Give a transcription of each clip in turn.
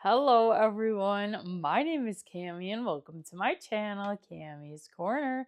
Hello everyone, my name is Cami and welcome to my channel, Cami's Corner.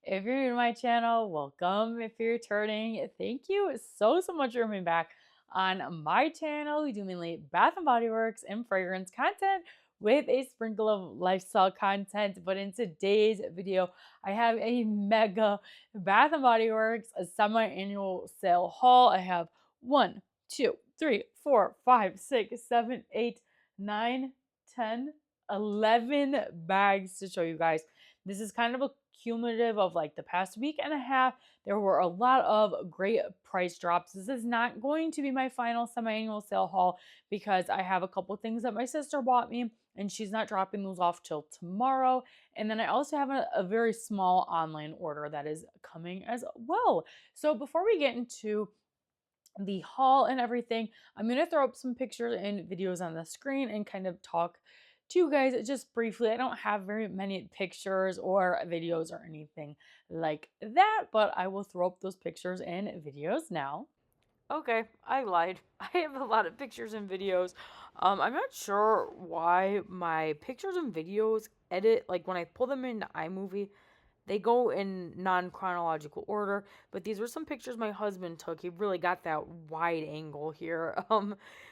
If you're new to my channel, welcome. If you're returning, thank you so much for coming back. On my channel, we do mainly Bath and Body Works and fragrance content with a sprinkle of lifestyle content. But in today's video, I have a mega Bath and Body Works a semi-annual sale haul. I have 1, 2, 3, 4, 5, 6, 7, 8, 9, 10, 11 bags to show you guys. This is kind of a cumulative of like the past week and a half. There were a lot of great price drops. This is not going to be my final semi-annual sale haul because I have a couple things that my sister bought me and she's not dropping those off till tomorrow. And then I also have a very small online order that is coming as well. So before we get into the haul and everything, I'm going to throw up some pictures and videos on the screen and kind of talk to you guys just briefly. I don't have very many pictures or videos or anything like that, but I will throw up those pictures and videos now. Okay, I lied. I have a lot of pictures and videos. I'm not sure why my pictures and videos edit, like when I pull them into iMovie, they go in non-chronological order, but these were some pictures my husband took. He really got that wide angle here.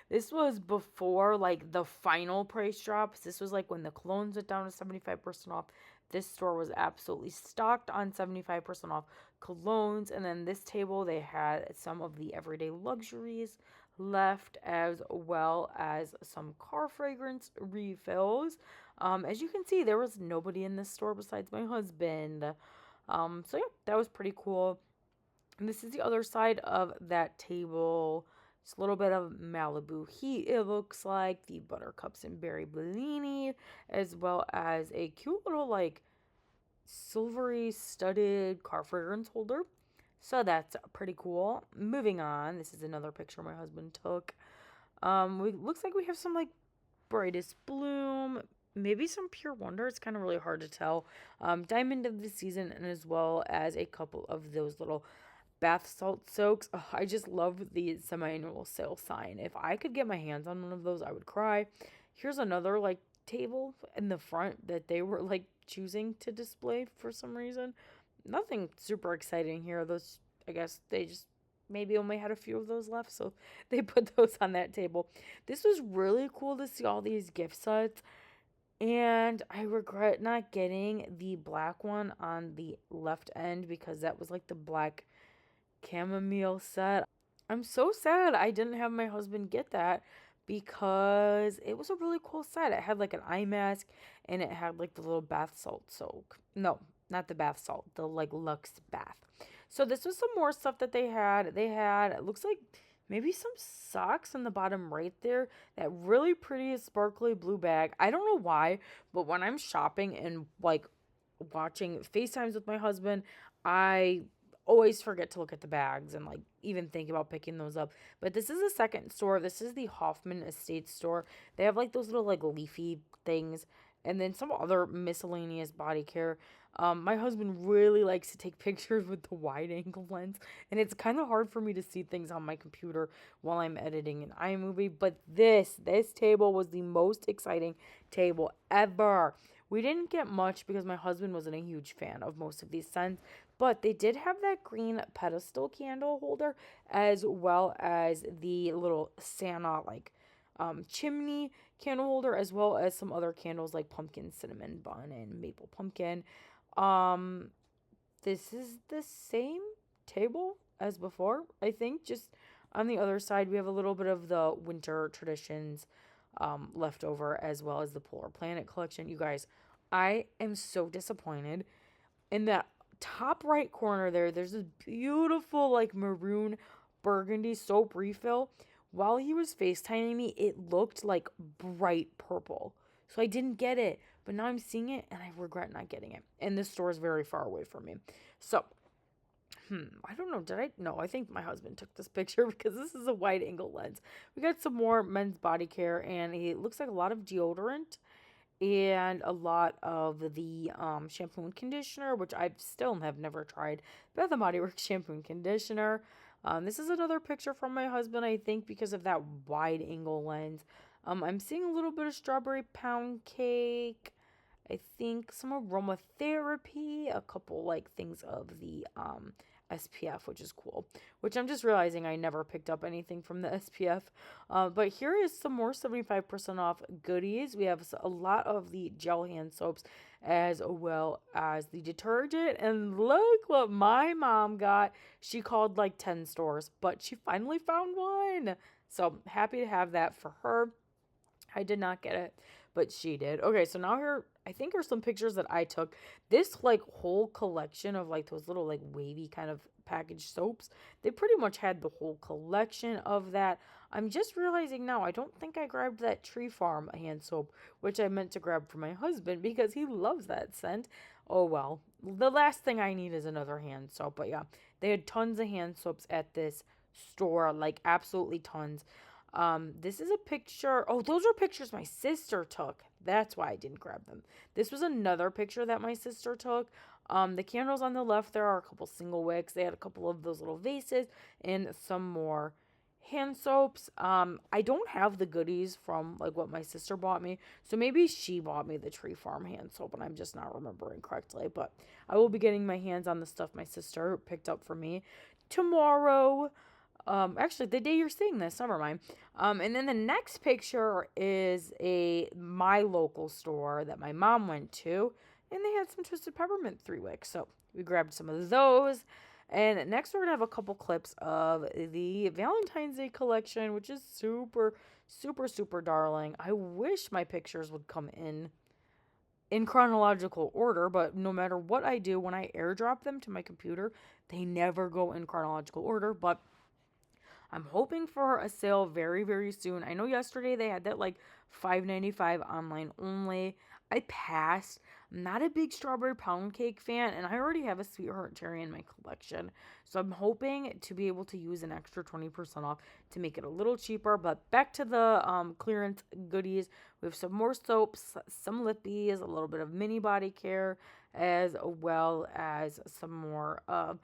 This was before like the final price drops. This was like when the colognes went down to 75% off. This store was absolutely stocked on 75% off colognes, and then this table they had some of the everyday luxuries left, as well as some car fragrance refills. As you can see, there was nobody in this store besides my husband. So yeah, that was pretty cool. And this is the other side of that table. Just a little bit of Malibu Heat, it looks like. The Buttercups and Berry Bellini, as well as a cute little, like, silvery studded car fragrance holder. So that's pretty cool. Moving on, this is another picture my husband took. Looks like we have some, like, Brightest Bloom, maybe some Pure Wonder. It's kind of really hard to tell. Diamond of the Season, and as well as a couple of those little bath salt soaks. Oh, I just love the semi-annual sale sign. If I could get my hands on one of those, I would cry. Here's another like table in the front that they were like choosing to display for some reason. Nothing super exciting here. Those, I guess they just maybe only had a few of those left, so they put those on that table. This was really cool to see all these gift sets. And I regret not getting the black one on the left end because that was like the black chamomile set. I'm so sad I didn't have my husband get that because it was a really cool set. It had like an eye mask and it had like the little bath salt soak. No, not the bath salt, the like Lux bath. So this was some more stuff that they had. They had, it looks like maybe some socks on the bottom right there. That really pretty sparkly blue bag. I don't know why, but when I'm shopping and like watching FaceTimes with my husband, I always forget to look at the bags and like even think about picking those up. But this is the second store. This is the Hoffman Estates store. They have like those little like leafy things and then some other miscellaneous body care. My husband really likes to take pictures with the wide angle lens, and it's kind of hard for me to see things on my computer while I'm editing an iMovie. But this table was the most exciting table ever. We didn't get much because my husband wasn't a huge fan of most of these scents, but they did have that green pedestal candle holder as well as the little Santa like chimney candle holder, as well as some other candles like pumpkin cinnamon bun and maple pumpkin. Um, this is the same table as before, I think. Just on the other side, we have a little bit of the winter traditions left over, as well as the Polar Planet collection. You guys, I am so disappointed. In that top right corner there's this beautiful like maroon burgundy soap refill. While he was FaceTiming me, it looked like bright purple. So I didn't get it. But now I'm seeing it and I regret not getting it. And this store is very far away from me. So I don't know. Did I? No, I think my husband took this picture because this is a wide angle lens. We got some more men's body care, and it looks like a lot of deodorant and a lot of the shampoo and conditioner, which I still have never tried. Bath and Body Works shampoo and conditioner. This is another picture from my husband, I think, because of that wide angle lens. I'm seeing a little bit of strawberry pound cake. I think some aromatherapy, a couple like things of the SPF, which is cool. Which I'm just realizing I never picked up anything from the SPF. But here is some more 75% off goodies. We have a lot of the gel hand soaps as well as the detergent. And look what my mom got. She called like 10 stores, but she finally found one. So happy to have that for her. I did not get it, but she did. Okay, so now here, I think are some pictures that I took. This like whole collection of like those little like wavy kind of packaged soaps, they pretty much had the whole collection of that. I'm just realizing now, I don't think I grabbed that Tree Farm hand soap, which I meant to grab for my husband because he loves that scent. Oh well, the last thing I need is another hand soap, but yeah, they had tons of hand soaps at this store, like absolutely tons. This is a picture. Oh, those are pictures my sister took. That's why I didn't grab them. This was another picture that my sister took. The candles on the left, there are a couple single wicks. They had a couple of those little vases and some more hand soaps. I don't have the goodies from like what my sister bought me. So maybe she bought me the Tree Farm hand soap and I'm just not remembering correctly. But I will be getting my hands on the stuff my sister picked up for me tomorrow. Actually, the day you're seeing this, never mind. And then the next picture is my local store that my mom went to, and they had some Twisted Peppermint 3 wicks, so we grabbed some of those. And next, we're gonna have a couple clips of the Valentine's Day collection, which is super, super, super darling. I wish my pictures would come in chronological order, but no matter what I do, when I airdrop them to my computer, they never go in chronological order. But I'm hoping for a sale very, very soon. I know yesterday they had that like $5.95 online only. I passed. I'm not a big strawberry pound cake fan, and I already have a Sweetheart Cherry in my collection. So I'm hoping to be able to use an extra 20% off to make it a little cheaper. But back to the clearance goodies. We have some more soaps, some lippies, a little bit of mini body care, as well as some more of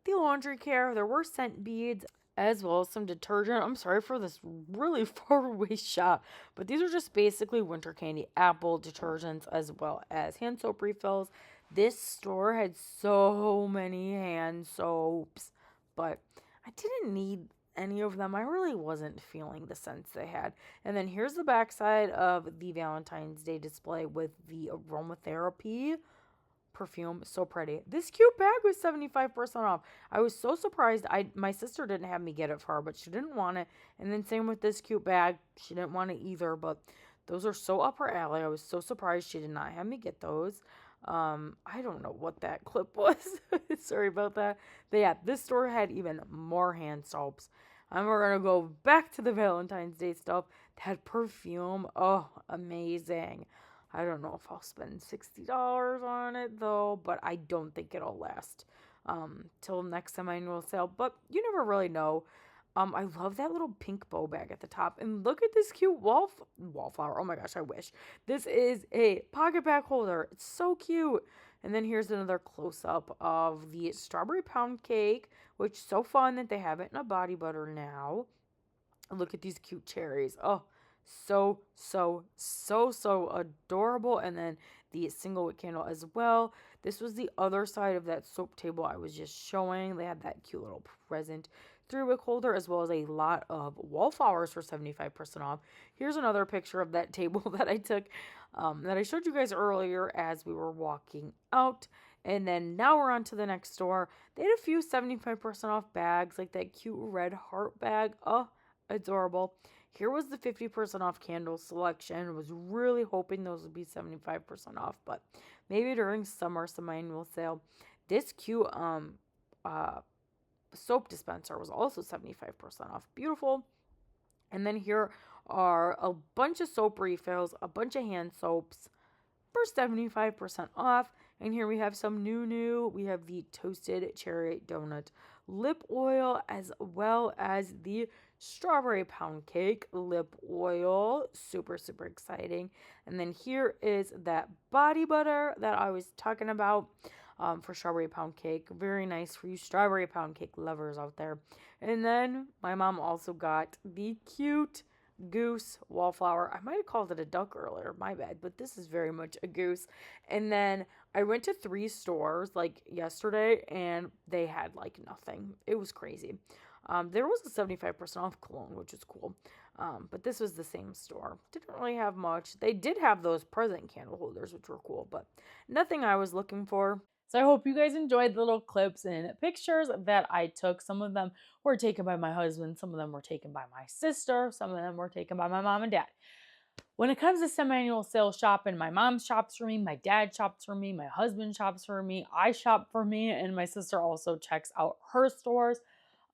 the laundry care. There were scent beads as well as some detergent. I'm sorry for this really far away shot, but these are just basically winter candy apple detergents as well as hand soap refills. This store had so many hand soaps, but I didn't need any of them. I really wasn't feeling the scents they had. And then here's the backside of the Valentine's Day display with the aromatherapy perfume. So pretty. This cute bag was 75% off. I was so surprised. My sister didn't have me get it for her, but she didn't want it. And then same with this cute bag. She didn't want it either, but those are so up her alley. I was so surprised she did not have me get those. I don't know what that clip was. Sorry about that. But yeah, this store had even more hand soaps. And we're gonna go back to the Valentine's Day stuff. That perfume, oh, amazing. I don't know if I'll spend $60 on it though, but I don't think it'll last till next semi-annual sale. But you never really know. I love that little pink bow bag at the top. And look at this cute wallflower. Oh my gosh, I wish. This is a pocket bag holder. It's so cute. And then here's another close-up of the strawberry pound cake, which is so fun that they have it in a body butter now. Look at these cute cherries. Oh, so, so, so, so adorable. And then the single wick candle as well. This was the other side of that soap table I was just showing. They had that cute little present 3 wick holder as well as a lot of wallflowers for 75% off. Here's another picture of that table that I took that I showed you guys earlier as we were walking out. And then now we're on to the next store. They had a few 75% off bags, like that cute red heart bag. Oh, adorable. Here was the 50% off candle selection. I was really hoping those would be 75% off, but maybe during summer semi-annual sale. This cute soap dispenser was also 75% off. Beautiful. And then here are a bunch of soap refills, a bunch of hand soaps for 75% off. And here we have some new. We have the Toasted Cherry Donut Lip Oil as well as the Strawberry Pound Cake Lip Oil. Super, super exciting. And then here is that body butter that I was talking about. for strawberry pound cake. Very nice for you strawberry pound cake lovers out there. And then my mom also got the cute goose wallflower. I might have called it a duck earlier, my bad, but this is very much a goose. And then I went to 3 stores like yesterday and they had like nothing. It was crazy. There was a 75% off cologne, which is cool. But this was the same store. Didn't really have much. They did have those present candle holders, which were cool, but nothing I was looking for. So I hope you guys enjoyed the little clips and pictures that I took. Some of them were taken by my husband. Some of them were taken by my sister. Some of them were taken by my mom and dad. When it comes to semi-annual sales shopping, my mom shops for me, my dad shops for me, my husband shops for me, I shop for me, and my sister also checks out her stores.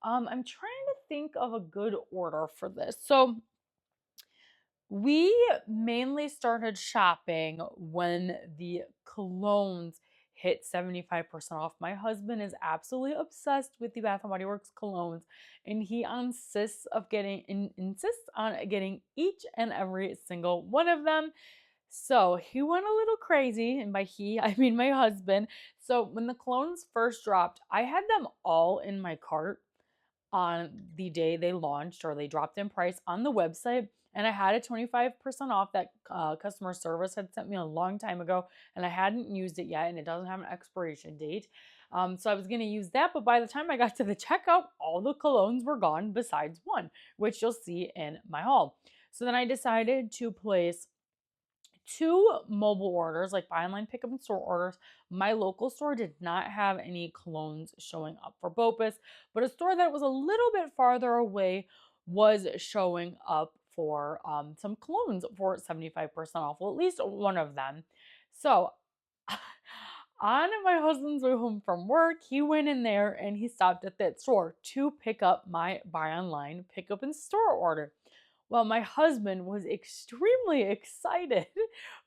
I'm trying to think of a good order for this. So we mainly started shopping when the colognes hit 75% off. My husband is absolutely obsessed with the Bath & Body Works colognes, and he insists on getting each and every single one of them. So he went a little crazy, and by he, I mean my husband. So when the colognes first dropped, I had them all in my cart on the day they launched, or they dropped in price on the website, and I had a 25% off that customer service had sent me a long time ago, and I hadn't used it yet, and it doesn't have an expiration date. So I was going to use that, but by the time I got to the checkout, all the colognes were gone besides one, which you'll see in my haul. So then I decided to place 2 mobile orders, like buy online, pick up in store orders. My local store did not have any colognes showing up for BOPUS, but a store that was a little bit farther away was showing up for some colognes for 75% off. Well, at least one of them. So on my husband's way home from work, he went in there and he stopped at that store to pick up my buy online, pick up in store order. Well, my husband was extremely excited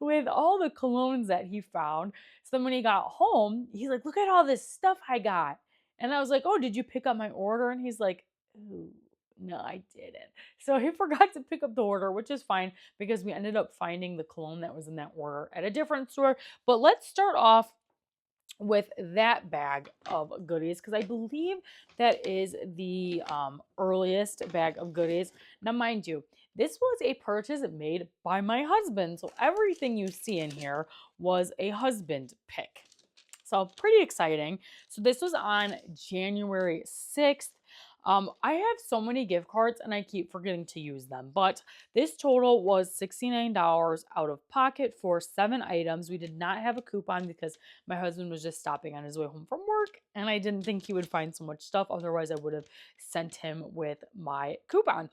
with all the colognes that he found. So then when he got home, he's like, look at all this stuff I got. And I was like, oh, did you pick up my order? And he's like, ooh, no, I didn't. So he forgot to pick up the order, which is fine because we ended up finding the cologne that was in that order at a different store. But let's start off with that bag of goodies because I believe that is the earliest bag of goodies. Now, mind you, this was a purchase made by my husband, so everything you see in here was a husband pick. So pretty exciting. So this was on January 6th. I have so many gift cards and I keep forgetting to use them, but this total was $69 out of pocket for 7 items. We did not have a coupon because my husband was just stopping on his way home from work and I didn't think he would find so much stuff. Otherwise, I would have sent him with my coupon.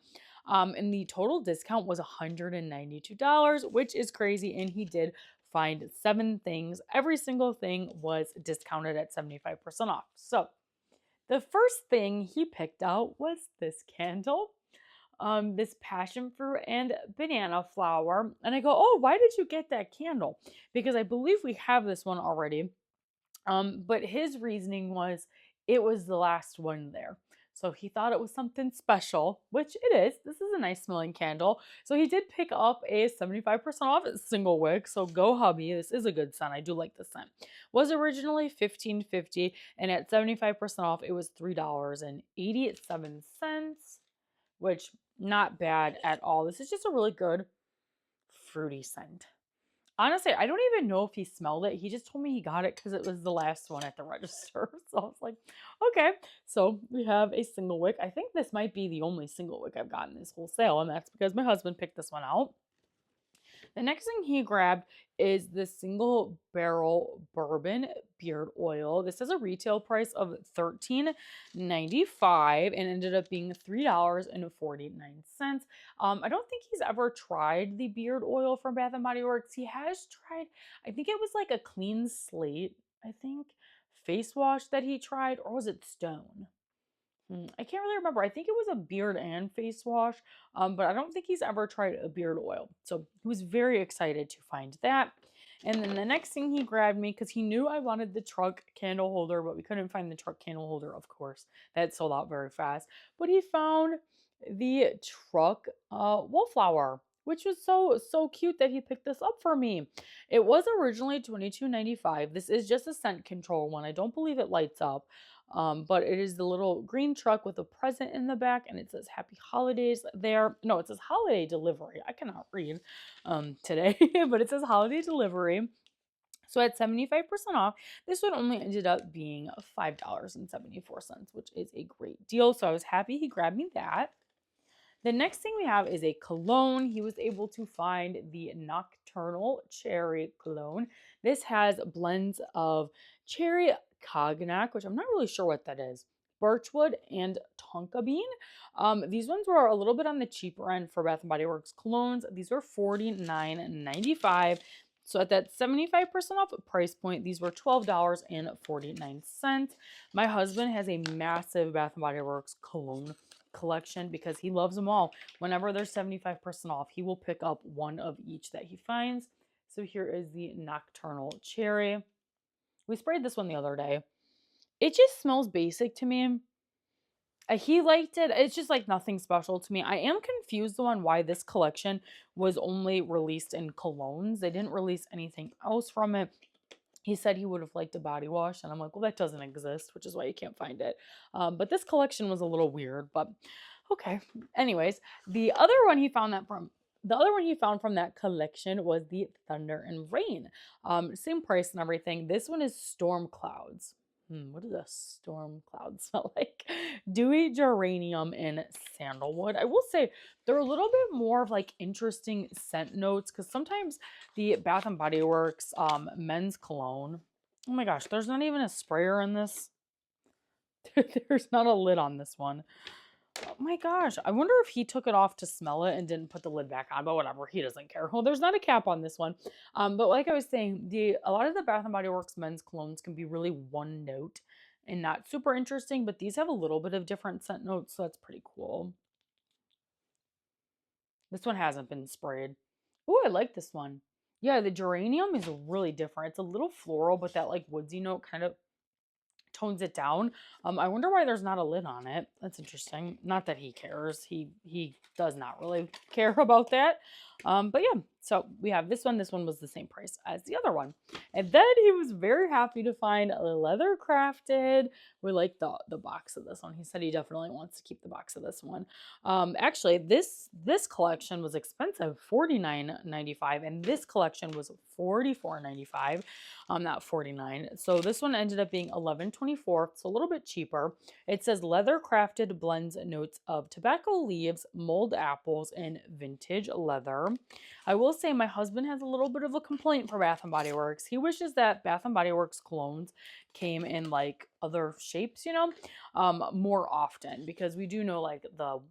And the total discount was $192, which is crazy. And he did find 7 things. Every single thing was discounted at 75% off. So the first thing he picked out was this candle, this passion fruit and banana flower. And I go, oh, why did you get that candle? Because I believe we have this one already. But his reasoning was it was the last one there. So he thought it was something special, which it is. This is a nice smelling candle. So he did pick up a 75% off single wick. So go hubby. This is a good scent. I do like the scent. Was originally $15.50 and at 75% off it was $3.87, which not bad at all. This is just a really good fruity scent. Honestly, I don't even know if he smelled it. He just told me he got it because it was the last one at the register. So I was like, okay. So we have a single wick. I think this might be the only single wick I've gotten this whole sale, and that's because my husband picked this one out. The next thing he grabbed is the single barrel bourbon beard oil. This has a retail price of $13.95 and ended up being $3.49. I don't think he's ever tried the beard oil from Bath & Body Works. He has tried, I think it was like a clean slate, face wash that he tried, or was it Stone? I can't really remember. I think it was a beard and face wash, but I don't think he's ever tried a beard oil. So he was very excited to find that. And then the next thing he grabbed me, because he knew I wanted the truck candle holder, but we couldn't find the truck candle holder, of course. That sold out very fast. But he found the truck wallflower, which was so cute that he picked this up for me. It was originally $22.95. This is just a scent control one. I don't believe it lights up. But it is the little green truck with a present in the back, and it says Happy Holidays there. No, it says Holiday Delivery. I cannot read today, but it says Holiday Delivery. So at 75% off, this one only ended up being $5.74, which is a great deal. So I was happy he grabbed me that. The next thing we have is a cologne. He was able to find the Nocturnal Cherry Cologne. This has blends of cherry cognac, which I'm not really sure what that is, birchwood, and tonka bean. These ones were a little bit on the cheaper end for Bath & Body Works colognes. These were $49.95. So at that 75% off price point, these were $12.49. My husband has a massive Bath & Body Works cologne collection because he loves them all. Whenever they're 75% off, he will pick up one of each that he finds. So here is the Nocturnal Cherry. We sprayed this one the other day. It just smells basic to me. He liked it. It's just like nothing special to me. I am confused on why this collection was only released in colognes. They didn't release anything else from it. He said he would have liked a body wash, and I'm like, well, that doesn't exist, which is why you can't find it. But this collection was a little weird, but okay. Anyways, the other one he found from that collection was the Thunder and Rain. Same price and everything. This one is Storm Clouds. What does a storm cloud smell like? Dewy geranium and sandalwood. I will say they're a little bit more of like interesting scent notes because sometimes the Bath and Body Works men's cologne. Oh my gosh, there's not even a sprayer in this. There's not a lid on this one. Oh my gosh, I wonder if he took it off to smell it and didn't put the lid back on, but whatever, he doesn't care. Well, there's not a cap on this one. But like I was saying, a lot of the Bath & Body Works men's colognes can be really one note and not super interesting, but these have a little bit of different scent notes, so that's pretty cool. This one hasn't been sprayed. Oh, I like this one. Yeah, the geranium is really different. It's a little floral, but that like woodsy note kind of tones it down. I wonder why there's not a lid on it. That's interesting. Not that he cares. He does not really care about that. But yeah, so we have this one. This one was the same price as the other one. And then he was very happy to find a leather crafted. We like the box of this one. He said he definitely wants to keep the box of this one. Actually, this collection was expensive, $49.95, and this collection was $44.95. Not $49. So this one ended up being $11.24. It's a little bit cheaper. It says leather crafted blends notes of tobacco leaves, mulled apples, and vintage leather. I will say my husband has a little bit of a complaint for Bath & Body Works. He wishes that Bath & Body Works colognes came in like other shapes, more often, because we do know like the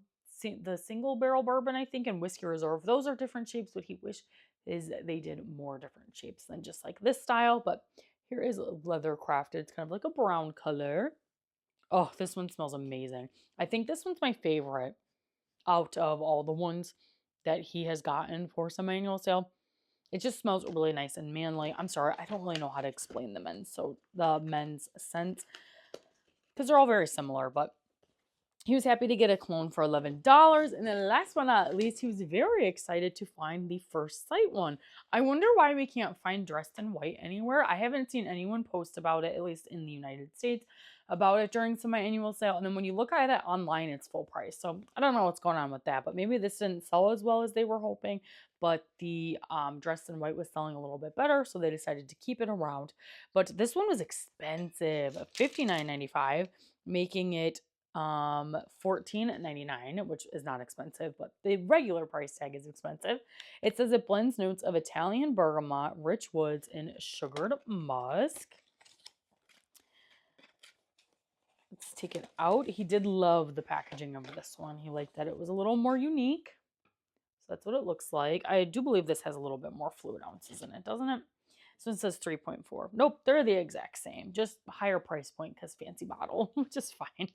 single barrel bourbon, I think, and Whiskey Reserve, those are different shapes. What he wished is they did more different shapes than just like this style. But here is leather crafted. It's kind of like a brown color. Oh, this one smells amazing. I think this one's my favorite out of all the ones that he has gotten for some annual sale. It just smells really nice and manly. I'm sorry, I don't really know how to explain the men's scent because they're all very similar, but he was happy to get a cologne for $11. And then last but not least, he was very excited to find the First Sight one. I wonder why we can't find Dressed in White anywhere. I haven't seen anyone post about it, at least in the United States, about it during some annual sale. And then when you look at it online, it's full price. So I don't know what's going on with that, but maybe this didn't sell as well as they were hoping. But the Dressed in White was selling a little bit better, so they decided to keep it around. But this one was expensive, $59.95, making it $14.99, which is not expensive, but the regular price tag is expensive. It says it blends notes of Italian bergamot, rich woods, and sugared musk. Let's take it out. He did love the packaging of this one. He liked that it was a little more unique. So that's what it looks like. I do believe this has a little bit more fluid ounces in it, doesn't it? So it says 3.4. Nope, they're the exact same. Just higher price point because fancy bottle, which is fine.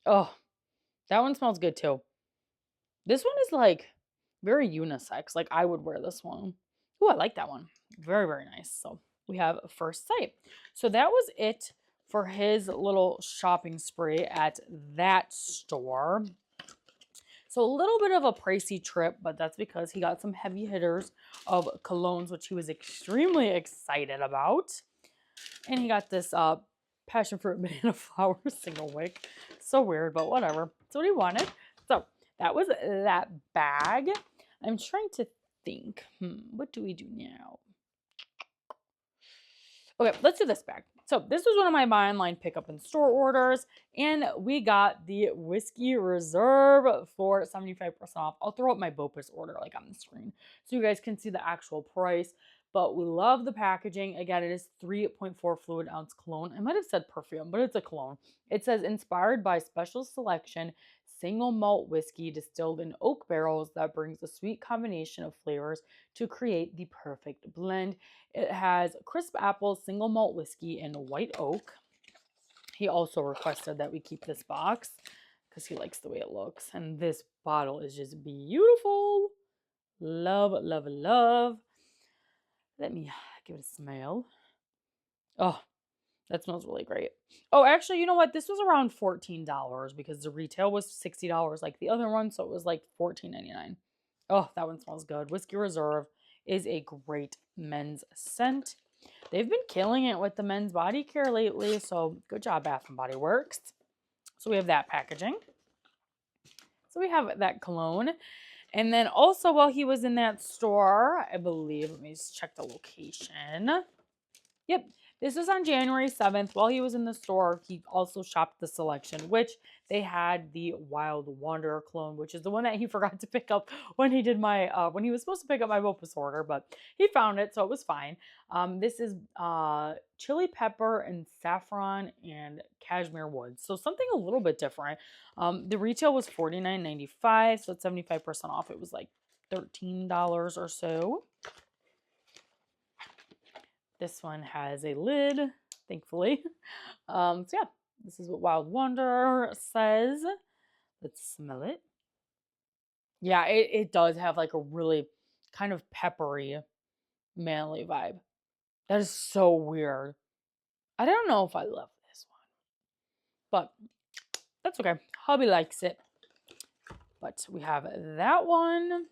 Oh, that one smells good too. This one is like very unisex. Like I would wear this one. Oh, I like that one. Very, very nice. So we have First Sight. So that was it for his little shopping spree at that store. So So a little bit of a pricey trip, but that's because he got some heavy hitters of colognes, which he was extremely excited about. And he got this passion fruit banana flower single wick. So weird, but whatever. That's what he wanted. So that was that bag. I'm trying to think, what do we do now? Okay, let's do this bag. So this was one of my buy online pickup in store orders, and we got the Whiskey Reserve for 75% off. I'll throw up my BOPUS order like on the screen so you guys can see the actual price. But we love the packaging. Again, it is 3.4 fluid ounce cologne. I might have said perfume, but it's a cologne. It says inspired by special selection single malt whiskey distilled in oak barrels that brings a sweet combination of flavors to create the perfect blend. It has crisp apple, single malt whiskey, and white oak. He also requested that we keep this box because he likes the way it looks. And this bottle is just beautiful. Love, love, love. Let me give it a smell. Oh, that smells really great. Oh, actually, you know what? This was around $14 because the retail was $60 like the other one. So it was like $14.99. Oh, that one smells good. Whiskey Reserve is a great men's scent. They've been killing it with the men's body care lately. So good job, Bath & Body Works. So we have that packaging. So we have that cologne. And then also while he was in that store, I believe, let me just check the location. Yep, this was on January 7th. While he was in the store, he also shopped the selection, which they had the Wild Wanderer cologne, which is the one that he forgot to pick up when he did my, when he was supposed to pick up my BOPUS order, but he found it, so it was fine. This is chili pepper and saffron and cashmere wood, so something a little bit different. The retail was $49.95, so it's 75% off. It was like $13 or so. This one has a lid, thankfully. So yeah, this is what Wild Wanderer says. Let's smell it. Yeah, it does have like a really kind of peppery, manly vibe. That is so weird. I don't know if I love this one, but that's okay. Hubby likes it. But we have that one.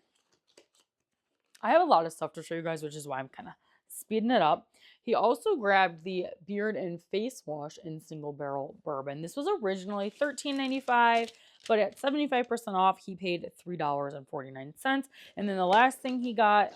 I have a lot of stuff to show you guys, which is why I'm kind of speeding it up. He also grabbed the beard and face wash in single barrel bourbon. This was originally $13.95, but at 75% off, he paid $3.49. And then the last thing he got,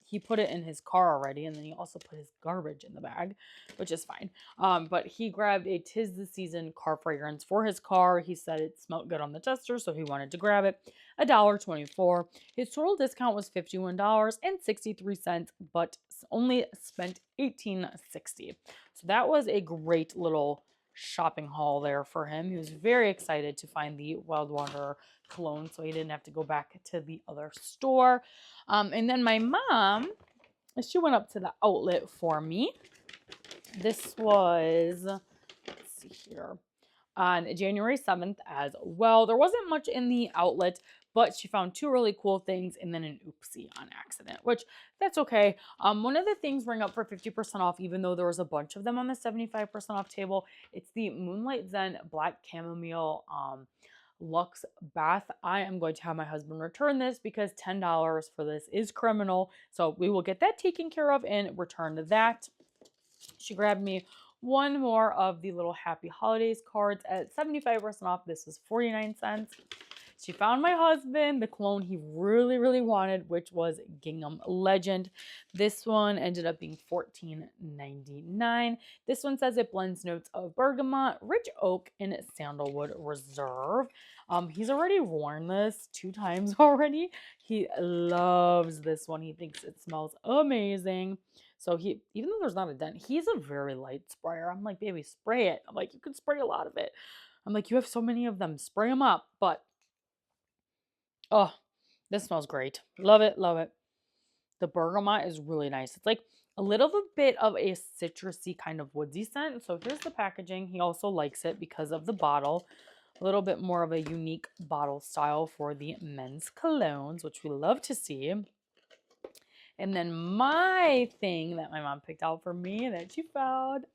he put it in his car already, and then he also put his garbage in the bag, which is fine. But he grabbed a 'Tis the Season car fragrance for his car. He said it smelled good on the tester, so he wanted to grab it. $1.24. His total discount was $51.63, but only spent $18.60. So that was a great little shopping haul there for him. He was very excited to find the Wild Wanderer cologne, so he didn't have to go back to the other store. And then my mom, she went up to the outlet for me. This was, let's see here, on January 7th as well. There wasn't much in the outlet, but she found two really cool things and then an oopsie on accident, which that's okay. One of the things bring up for 50% off, even though there was a bunch of them on the 75% off table. It's the Moonlight Zen Black Chamomile Luxe Bath. I am going to have my husband return this because $10 for this is criminal. So we will get that taken care of and return that. She grabbed me one more of the little Happy Holidays cards at 75% off. This was 49 cents. She found my husband the cologne he really, really wanted, which was Gingham Legend. This one ended up being $14.99. This one says it blends notes of bergamot, rich oak, and sandalwood reserve. He's already worn this 2 times already. He loves this one. He thinks it smells amazing. So even though there's not a dent, he's a very light sprayer. I'm like, baby, spray it. I'm like, you can spray a lot of it. I'm like, you have so many of them. Spray them up. But, oh, this smells great. Love it, love it. The bergamot is really nice. It's like a little bit of a citrusy kind of woodsy scent. So here's the packaging. He also likes it because of the bottle. A little bit more of a unique bottle style for the men's colognes, which we love to see. And then my thing that my mom picked out for me that she found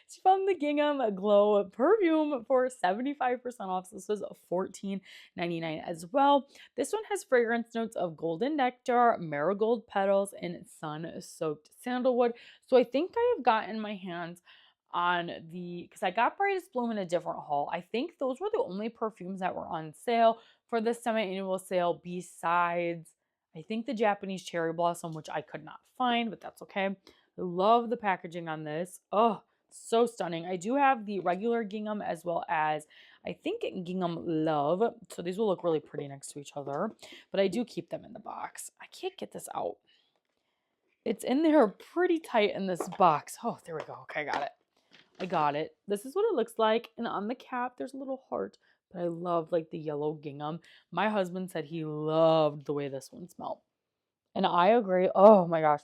She found the Gingham Glow perfume for 75% off. So this was $14.99 as well. This one has fragrance notes of golden nectar, marigold petals, and sun-soaked sandalwood. So I think I have gotten my hands on because I got Brightest Bloom in a different haul. I think those were the only perfumes that were on sale for this semi-annual sale, besides I think the Japanese cherry blossom, which I could not find, but that's okay. I love the packaging on this. Oh, so stunning. I do have the regular gingham as well as I think gingham love. So these will look really pretty next to each other, but I do keep them in the box. I can't get this out. It's in there pretty tight in this box. Oh, there we go. Okay, I got it. I got it. This is what it looks like. And on the cap, there's a little heart. But I love like the yellow gingham. My husband said he loved the way this one smelled. And I agree. Oh my gosh.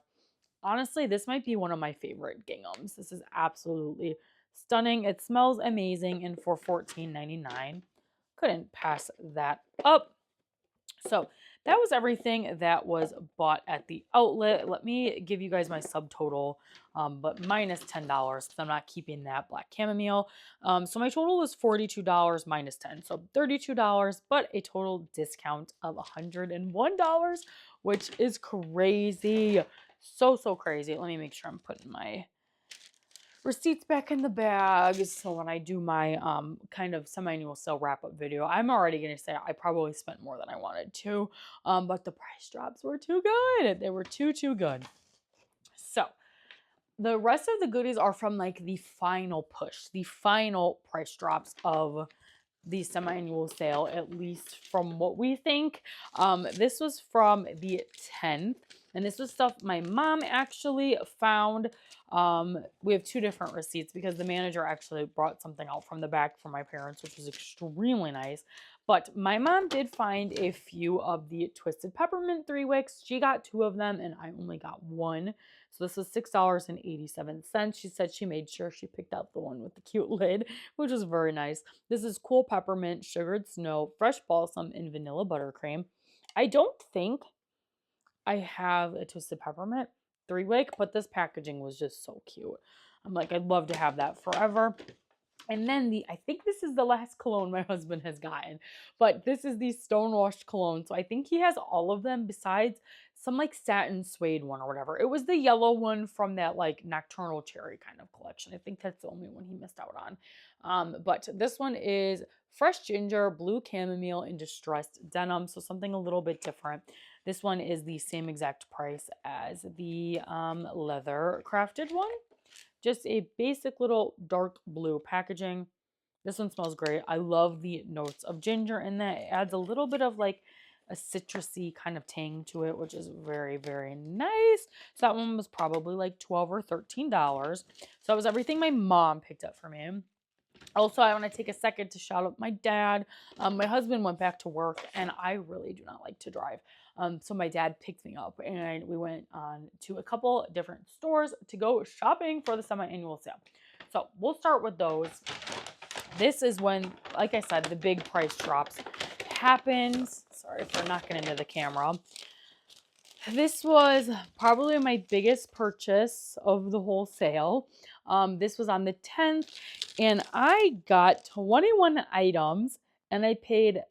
Honestly, this might be one of my favorite ginghams. This is absolutely stunning. It smells amazing. And for $14.99, couldn't pass that up. So that was everything that was bought at the outlet. Let me give you guys my subtotal, but minus $10 because I'm not keeping that black chamomile. So my total was $42 minus 10, so $32, but a total discount of $101, which is crazy. So crazy. Let me make sure I'm putting my receipts back in the bag. So when I do my kind of semi-annual sale wrap-up video, I'm already going to say I probably spent more than I wanted to, but the price drops were too good. They were too good. So the rest of the goodies are from like the final push, the final price drops of the semi-annual sale, at least from what we think. This was from the 10th, and this was stuff my mom actually found. We have two different receipts because the manager actually brought something out from the back for my parents, which was extremely nice. But my mom did find a few of the Twisted Peppermint 3-wicks. She got 2 of them, and I only got 1. So this was $6.87. She said she made sure she picked out the one with the cute lid, which was very nice. This is Cool Peppermint, Sugared Snow, Fresh Balsam, and Vanilla Buttercream. I don't think I have a Twisted Peppermint 3-wick, but this packaging was just so cute. I'm like, I'd love to have that forever. And then I think this is the last cologne my husband has gotten, but this is the Stonewashed cologne. So I think he has all of them besides some like satin suede one or whatever. It was the yellow one from that like nocturnal cherry kind of collection. I think that's the only one he missed out on. But this one is fresh ginger, blue chamomile, and distressed denim. So something a little bit different. This one is the same exact price as the leather crafted one. Just a basic little dark blue packaging. This one smells great. I love the notes of ginger in that. It adds a little bit of like a citrusy kind of tang to it, which is very nice. So that one was probably like $12 or $13. So that was everything my mom picked up for me. Also, I want to take a second to shout out my dad. My husband went back to work, and I really do not like to drive. So my dad picked me up, and we went on to a couple different stores to go shopping for the semi-annual sale. So we'll start with those. This is when, like I said, the big price drops happens. Sorry for knocking into the camera. This was probably my biggest purchase of the whole sale. This was on the 10th, and I got 21 items, and I paid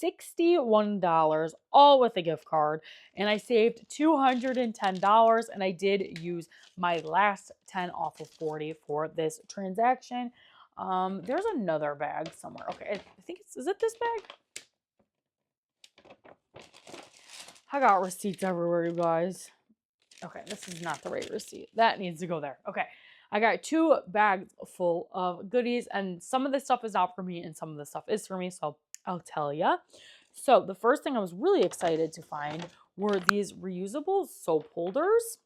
$61, all with a gift card, and I saved $210, and I did use my last 10 off of 40 for this transaction. There's another bag somewhere. Okay, I think is it this bag? I got receipts everywhere, you guys. Okay, this is not the right receipt. That needs to go there. Okay, I got 2 bags full of goodies, and some of this stuff is not for me, and some of the stuff is for me, so I'll tell ya. So the first thing I was really excited to find were these reusable soap holders.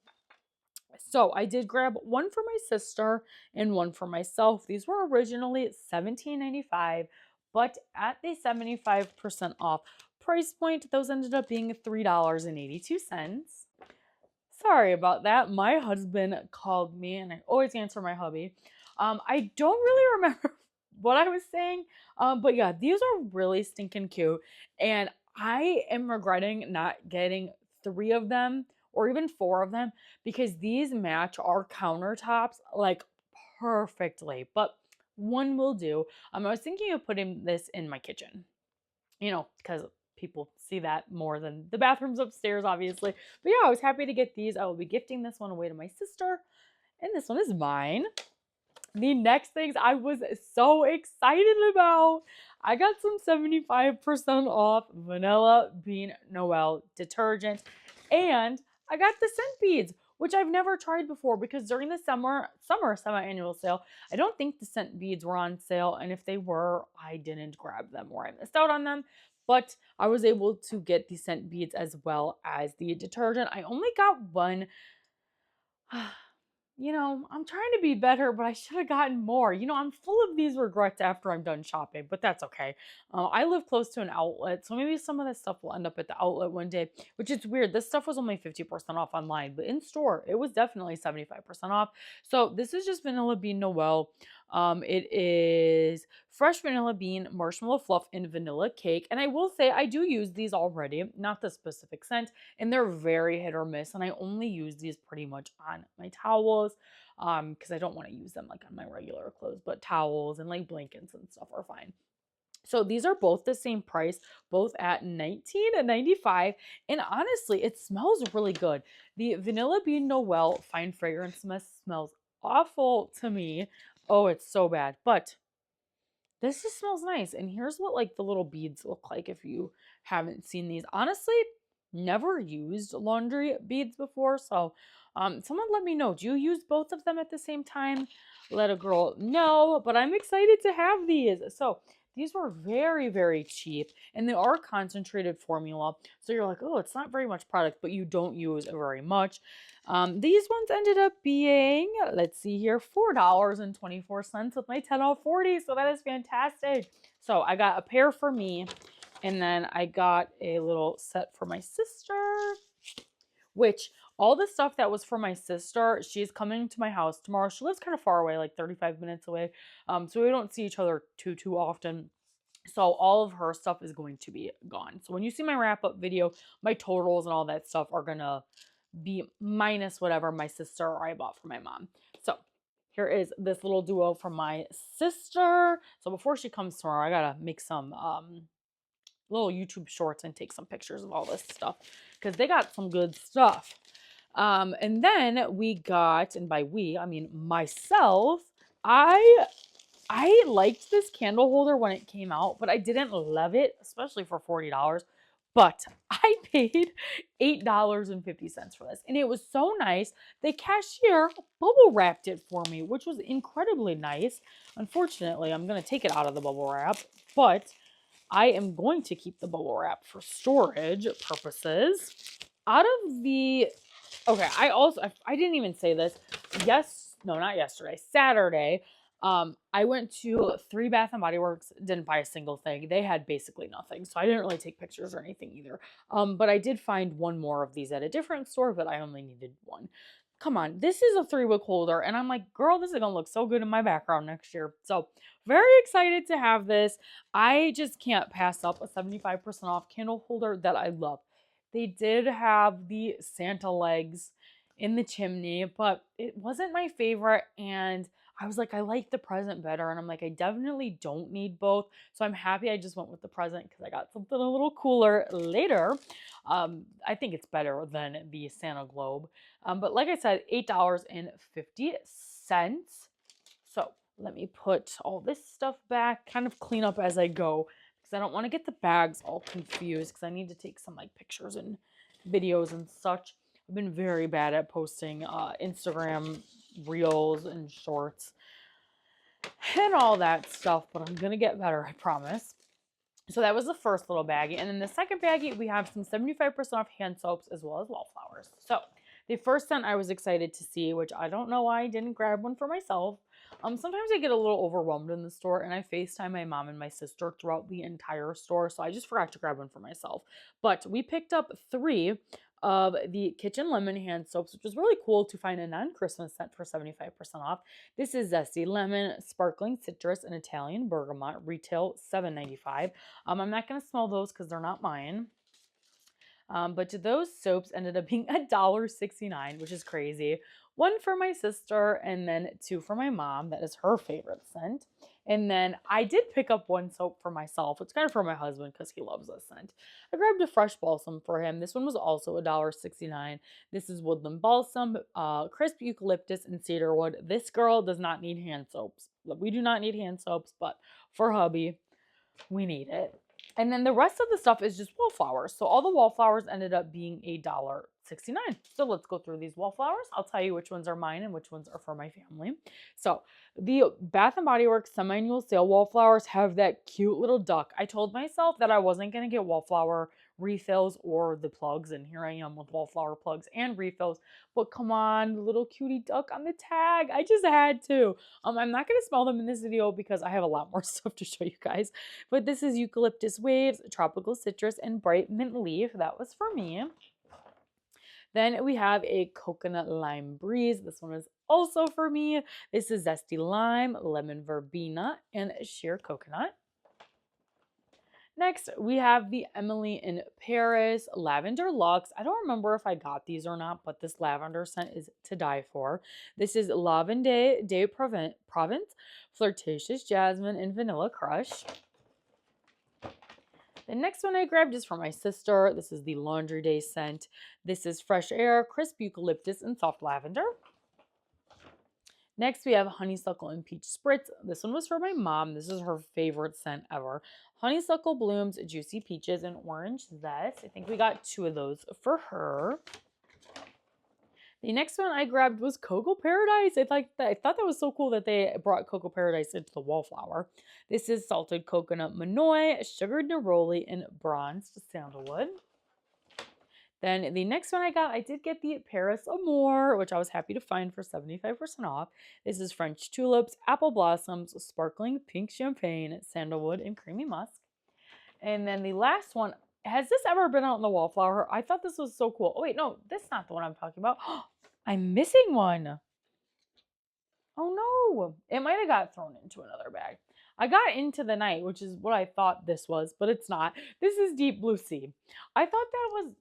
So I did grab one for my sister and one for myself. These were originally $17.95, but at the 75% off price point, those ended up being $3.82. Sorry about that. My husband called me, and I always answer my hubby. I don't really remember what I was saying, but yeah, these are really stinking cute, and I am regretting not getting 3 of them or even 4 of them because these match our countertops like perfectly, but one will do. I was thinking of putting this in my kitchen, because people see that more than the bathrooms upstairs, obviously. But yeah, I was happy to get these. I will be gifting this one away to my sister, and this one is mine. The next things I was so excited about. I got some 75% off Vanilla Bean Noel detergent, and I got the scent beads, which I've never tried before because during the summer semi-annual sale, I don't think the scent beads were on sale, and if they were, I didn't grab them or I missed out on them. But I was able to get the scent beads as well as the detergent. I only got one. I'm trying to be better, but I should have gotten more. I'm full of these regrets after I'm done shopping, but that's okay. I live close to an outlet, so maybe some of this stuff will end up at the outlet one day, which is weird. This stuff was only 50% off online, but in store, it was definitely 75% off. So this is just Vanilla Bean Noel. It is fresh vanilla bean, marshmallow fluff, and vanilla cake. And I will say I do use these already, not the specific scent, and they're very hit or miss. And I only use these pretty much on my towels because I don't want to use them like on my regular clothes, but towels and like blankets and stuff are fine. So these are both the same price, both at $19.95. And honestly, it smells really good. The Vanilla Bean Noel Fine Fragrance Mist smells awful to me. Oh, it's so bad. But this just smells nice. And here's what like the little beads look like if you haven't seen these. Honestly, never used laundry beads before. So someone let me know. Do you use both of them at the same time? Let a girl know. But I'm excited to have these. So these were very, very cheap. And they are concentrated formula. So you're like, oh, it's not very much product, but you don't use very much. These ones ended up being, let's see here, $4.24 with my 10 off 40. So that is fantastic. So I got a pair for me, and then I got a little set for my sister, which all the stuff that was for my sister, she's coming to my house tomorrow. She lives kind of far away, like 35 minutes away. So we don't see each other too often. So all of her stuff is going to be gone. So when you see my wrap up video, my totals and all that stuff are going to be minus whatever my sister or I bought for my mom. So here is this little duo from my sister. So before she comes tomorrow, I gotta make some little YouTube shorts and take some pictures of all this stuff because they got some good stuff. And then we got, and by we, I mean myself, I liked this candle holder when it came out, but I didn't love it, especially for $40. But I paid $8.50 for this, and it was so nice. The cashier bubble wrapped it for me, which was incredibly nice. Unfortunately, I'm going to take it out of the bubble wrap, but I am going to keep the bubble wrap for storage purposes. Out of the, okay, I didn't even say this. Not yesterday, Saturday. I went to 3 Bath and Body Works, didn't buy a single thing. They had basically nothing, so I didn't really take pictures or anything either. But I did find one more of these at a different store, but I only needed one. Come on, this is a 3-wick holder, and I'm like, girl, this is gonna look so good in my background next year. So very excited to have this. I just can't pass up a 75% off candle holder that I love. They did have the Santa legs in the chimney, but it wasn't my favorite, and I was like, I like the present better, and I'm like, I definitely don't need both, so I'm happy I just went with the present because I got something a little cooler later. I think it's better than the Santa Globe, but like I said, $8.50. So let me put all this stuff back, kind of clean up as I go, because I don't want to get the bags all confused, because I need to take some like pictures and videos and such. I've been very bad at posting Instagram reels and shorts and all that stuff, but I'm gonna get better, I promise. So that was the first little baggie. And then the second baggie, we have some 75% off hand soaps as well as wallflowers. So the first scent I was excited to see, which I don't know why I didn't grab one for myself. Sometimes I get a little overwhelmed in the store, and I FaceTime my mom and my sister throughout the entire store, so I just forgot to grab one for myself. But we picked up 3 of the Kitchen Lemon hand soaps, which was really cool to find a non-Christmas scent for 75% off. This is Zesty Lemon, Sparkling Citrus, and Italian Bergamot, retail $7.95. I'm not going to smell those because they're not mine. But those soaps ended up being $1.69, which is crazy. One for my sister and then two for my mom. That is her favorite scent. And then I did pick up one soap for myself. It's kind of for my husband because he loves this scent. I grabbed a fresh balsam for him. This one was also $1.69. This is woodland balsam, crisp eucalyptus, and cedarwood. This girl does not need hand soaps. We do not need hand soaps, but for hubby, we need it. And then the rest of the stuff is just wallflowers. So all the wallflowers ended up being $1.69. So let's go through these wallflowers. I'll tell you which ones are mine and which ones are for my family. So the Bath and Body Works semi-annual sale wallflowers have that cute little duck. I told myself that I wasn't going to get wallflower refills or the plugs, and here I am with wallflower plugs and refills. But come on, the little cutie duck on the tag. I just had to. I'm not going to smell them in this video because I have a lot more stuff to show you guys. But this is eucalyptus waves, tropical citrus, and bright mint leaf. That was for me. Then we have a coconut lime breeze. This one is also for me. This is zesty lime, lemon verbena, and sheer coconut. Next, we have the Emily in Paris Lavender Luxe. I don't remember if I got these or not, but this lavender scent is to die for. This is Lavande de Provence, Flirtatious Jasmine, and Vanilla Crush. The next one I grabbed is for my sister. This is the Laundry Day scent. This is Fresh Air, Crisp Eucalyptus, and Soft Lavender. Next, we have Honeysuckle and Peach Spritz. This one was for my mom. This is her favorite scent ever. Honeysuckle Blooms, Juicy Peaches, and Orange Zest. I think we got two of those for her. The next one I grabbed was Cocoa Paradise. I thought that was so cool that they brought Cocoa Paradise into the wallflower. This is Salted Coconut Manoi, Sugared Neroli, and Bronzed Sandalwood. Then the next one I did get the Paris Amour, which I was happy to find for 75% off. This is French Tulips, Apple Blossoms, Sparkling Pink Champagne, Sandalwood, and Creamy Musk. And then the last one, has this ever been out in the wallflower? I thought this was so cool. Oh wait, no, this is not the one I'm talking about. I'm missing one. Oh no, it might have got thrown into another bag. I got Into the Night, which is what I thought this was, but it's not. This is Deep Blue Sea. I thought that was,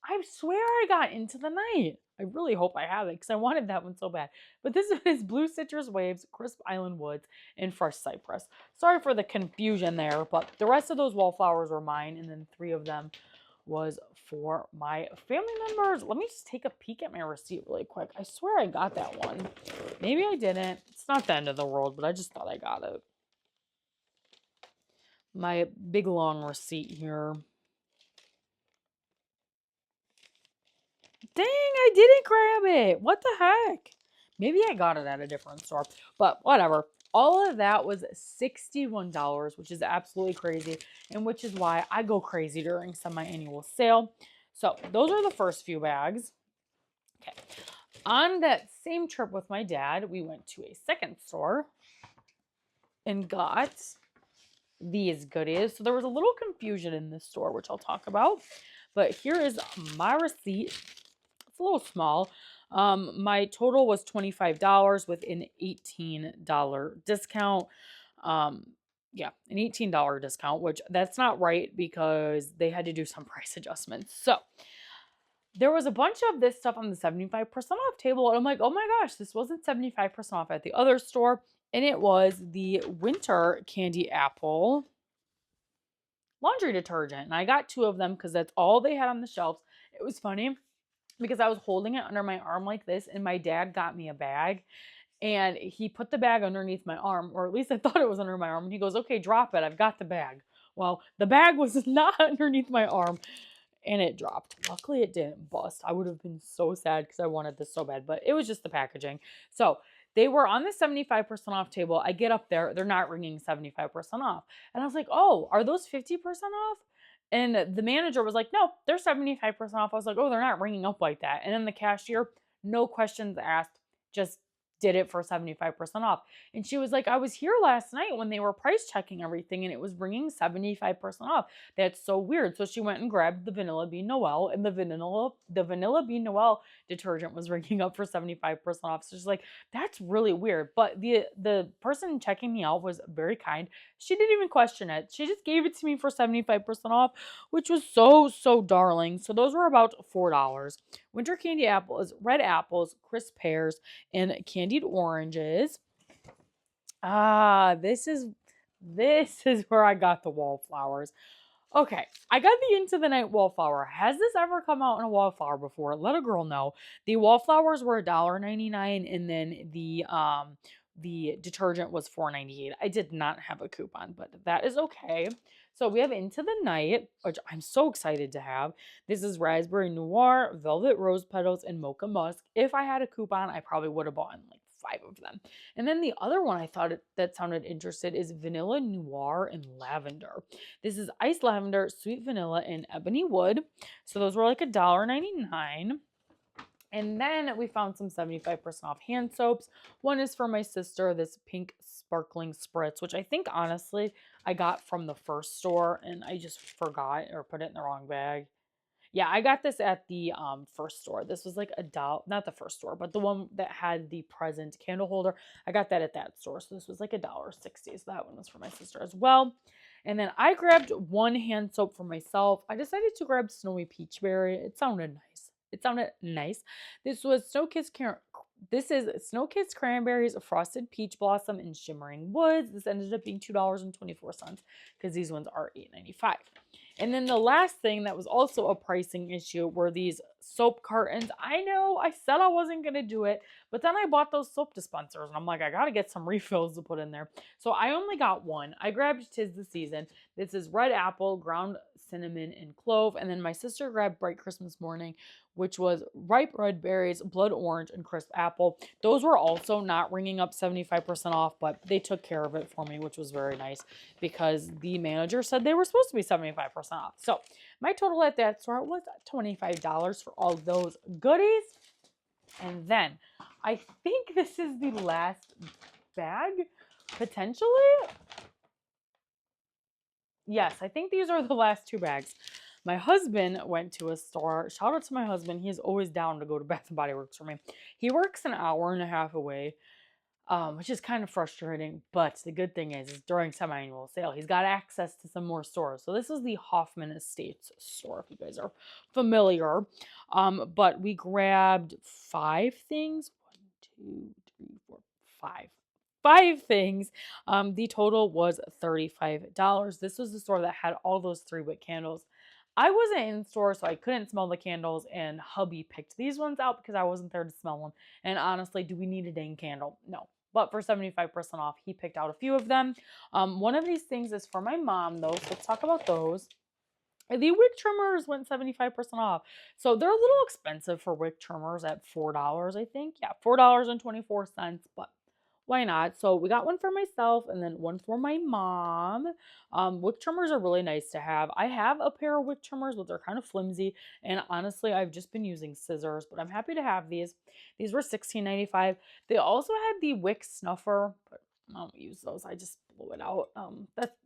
I swear I got Into the Night. I really hope I have it because I wanted that one so bad. But this is Blue Citrus Waves, Crisp Island Woods, and Fresh Cypress. Sorry for the confusion there, but the rest of those wallflowers were mine, and then 3 of them was for my family members. Let me just take a peek at my receipt really quick. I swear I got that one. Maybe I didn't. It's not the end of the world, but I just thought I got it. My big long receipt here. Dang, I didn't grab it. What the heck? Maybe I got it at a different store, but whatever. All of that was $61, which is absolutely crazy, and which is why I go crazy during semi-annual sale. So those are the first few bags. Okay. On that same trip with my dad, we went to a second store and got these goodies. So there was a little confusion in this store, which I'll talk about. But here is my receipt. It's a little small. My total was $25 with an $18 discount. Yeah, an $18 discount, which that's not right because they had to do some price adjustments. So there was a bunch of this stuff on the 75% off table. And I'm like, oh my gosh, this wasn't 75% off at the other store. And it was the Winter Candy Apple laundry detergent. And I got 2 of them because that's all they had on the shelves. It was funny because I was holding it under my arm like this, and my dad got me a bag, and he put the bag underneath my arm, or at least I thought it was under my arm, and he goes, okay, drop it. I've got the bag. Well, the bag was not underneath my arm, and it dropped. Luckily, it didn't bust. I would have been so sad because I wanted this so bad, but it was just the packaging. So they were on the 75% off table. I get up there. They're not ringing 75% off. And I was like, oh, are those 50% off? And the manager was like, no, they're 75% off. I was like, oh, they're not ringing up like that. And then the cashier, no questions asked, just did it for 75% off. And she was like, I was here last night when they were price checking everything and it was ringing 75% off. That's so weird. So she went and grabbed the Vanilla Bean Noel, and the Vanilla Bean Noel detergent was ringing up for 75% off. So she's like, that's really weird. But the person checking me out was very kind. She didn't even question it. She just gave it to me for 75% off, which was so darling. So those were about $4. Winter candy apples, red apples, crisp pears, and candied oranges. This is where I got the wallflowers. Okay, I got the Into the Night wallflower. Has this ever come out in a wallflower before? Let a girl know. The wallflowers were $1.99, and then the detergent was $4.98. I did not have a coupon, but that is okay. So we have Into the Night, which I'm so excited to have. This is raspberry noir, velvet rose petals, and mocha musk. If I had a coupon, I probably would have bought like 5 of them. And then the other one I thought that sounded interested is vanilla noir and lavender. This is iced lavender, sweet vanilla, and ebony wood. So those were like $1.99. And then we found some 75% off hand soaps. One is for my sister, this pink sparkling spritz, which I think honestly I got from the first store and I just forgot or put it in the wrong bag. Yeah, I got this at the first store. This was like not the first store, but the one that had the present candle holder. I got that at that store. So this was like $1.60. So that one was for my sister as well. And then I grabbed one hand soap for myself. I decided to grab Snowy Peach Berry. It sounded nice. This was This is Snow Kissed Cranberries, Frosted Peach Blossom, and Shimmering Woods. This ended up being $2.24 because these ones are $8.95. And then the last thing that was also a pricing issue were these soap cartons. I know I said I wasn't going to do it, but then I bought those soap dispensers and I'm like, I got to get some refills to put in there. So I only got one. I grabbed 'Tis the Season. This is red apple, ground cinnamon, and clove. And then my sister grabbed Bright Christmas Morning, which was ripe red berries, blood orange, and crisp apple. Those were also not ringing up 75% off, but they took care of it for me, which was very nice because the manager said they were supposed to be 75% off. So my total at that store was $25 for all those goodies. And then I think this is the last bag, potentially. Yes, I think these are the last 2 bags. My husband went to a store. Shout out to my husband. He is always down to go to Bath & Body Works for me. He works an hour and a half away, which is kind of frustrating. But the good thing is during semi-annual sale, he's got access to some more stores. So this is the Hoffman Estates store, if you guys are familiar. But we grabbed 5 things. 1, 2, 3, 4, 5. 5 things. The total was $35. This was the store that had all those 3-wick candles. I wasn't in store, so I couldn't smell the candles, and hubby picked these ones out because I wasn't there to smell them. And honestly, do we need a dang candle? No. But for 75% off, he picked out a few of them. One of these things is for my mom, though, so let's talk about those. The wick trimmers went 75% off. So they're a little expensive for wick trimmers at $4, I think. Yeah, $4.24, but why not? So we got one for myself and then one for my mom. Wick trimmers are really nice to have. I have a pair of wick trimmers, but they're kind of flimsy. And honestly, I've just been using scissors, but I'm happy to have these. These were $16.95. They also had the wick snuffer, but I don't use those. I just blow it out.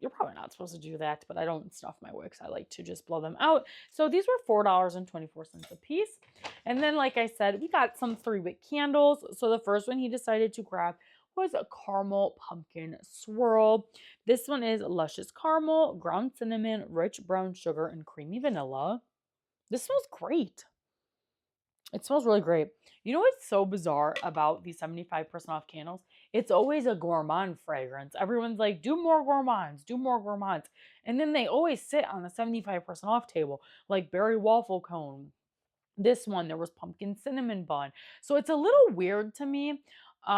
You're probably not supposed to do that, but I don't snuff my wicks. I like to just blow them out. So these were $4.24 a piece. And then, like I said, we got some 3-wick candles. So the first one he decided to grab was a caramel pumpkin swirl. This one is luscious caramel, ground cinnamon, rich brown sugar, and creamy vanilla. This smells great. It smells really great. You know what's so bizarre about these 75% off candles? It's always a gourmand fragrance. Everyone's like, do more gourmands, do more gourmands. And then they always sit on the 75% off table, like berry waffle cone. This one, there was pumpkin cinnamon bun. So it's a little weird to me.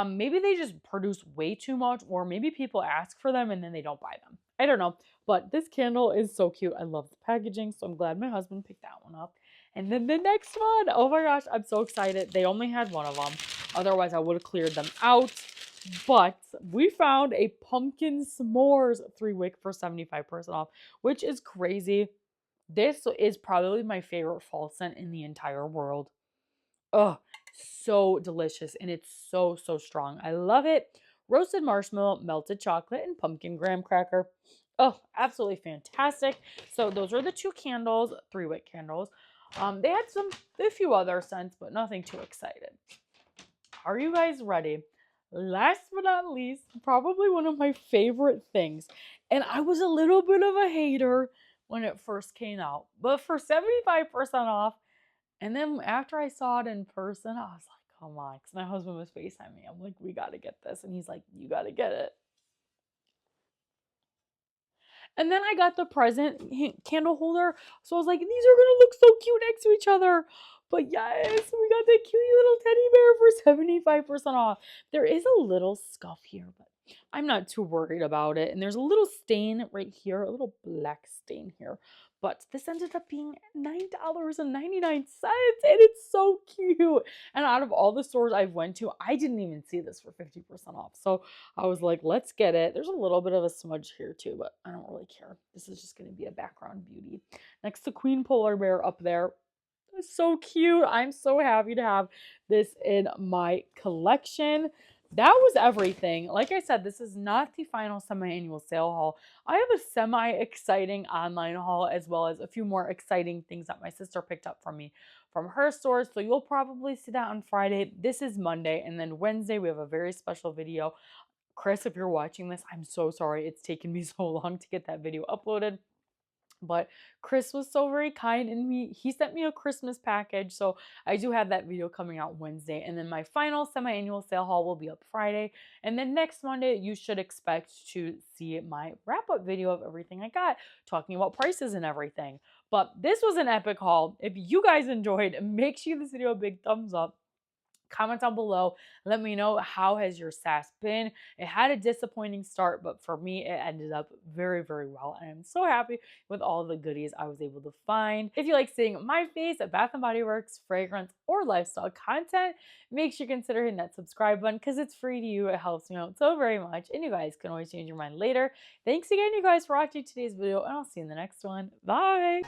Maybe they just produce way too much, or maybe people ask for them and then they don't buy them. I don't know. But this candle is so cute. I love the packaging, so I'm glad my husband picked that one up. And then the next one, oh my gosh, I'm so excited. They only had one of them. Otherwise, I would have cleared them out. But we found a pumpkin s'mores 3-wick for 75% off, which is crazy. This is probably my favorite fall scent in the entire world. Oh, so delicious. And it's so, so strong. I love it. Roasted marshmallow, melted chocolate, and pumpkin graham cracker. Oh, absolutely fantastic. So those are the two candles, 3-wick candles. They had a few other scents, but nothing too excited. Are you guys ready? Last but not least, probably one of my favorite things. And I was a little bit of a hater when it first came out, but for 75% off, and then after I saw it in person, I was like, come on, because my husband was FaceTiming me. I'm like, we got to get this. And he's like, you got to get it. And then I got the present candle holder. So I was like, these are going to look so cute next to each other. But yes, we got that cutie little teddy bear for 75% off. There is a little scuff here, but I'm not too worried about it. And there's a little stain right here, a little black stain here. But this ended up being $9.99, and it's so cute. And out of all the stores I've went to, I didn't even see this for 50% off. So I was like, let's get it. There's a little bit of a smudge here too, but I don't really care. This is just going to be a background beauty. Next to Queen Polar Bear up there. It's so cute. I'm so happy to have this in my collection. That was everything. Like I said, this is not the final semi-annual sale haul. I have a semi-exciting online haul as well as a few more exciting things that my sister picked up from me from her store. So you'll probably see that on Friday. This is Monday. And then Wednesday, we have a very special video. Chris, if you're watching this, I'm so sorry. It's taken me so long to get that video uploaded. But Chris was so very kind and he sent me a Christmas package. So I do have that video coming out Wednesday. And then my final semi-annual sale haul will be up Friday. And then next Monday, you should expect to see my wrap-up video of everything I got, talking about prices and everything. But this was an epic haul. If you guys enjoyed, make sure you give this video a big thumbs up. Comment down below. Let me know, how has your SAS been? It had a disappointing start, but for me, it ended up very, very well. And I'm so happy with all the goodies I was able to find. If you like seeing my face at Bath & Body Works, fragrance, or lifestyle content, make sure you consider hitting that subscribe button because it's free to you. It helps me out so very much. And you guys can always change your mind later. Thanks again, you guys, for watching today's video, and I'll see you in the next one. Bye!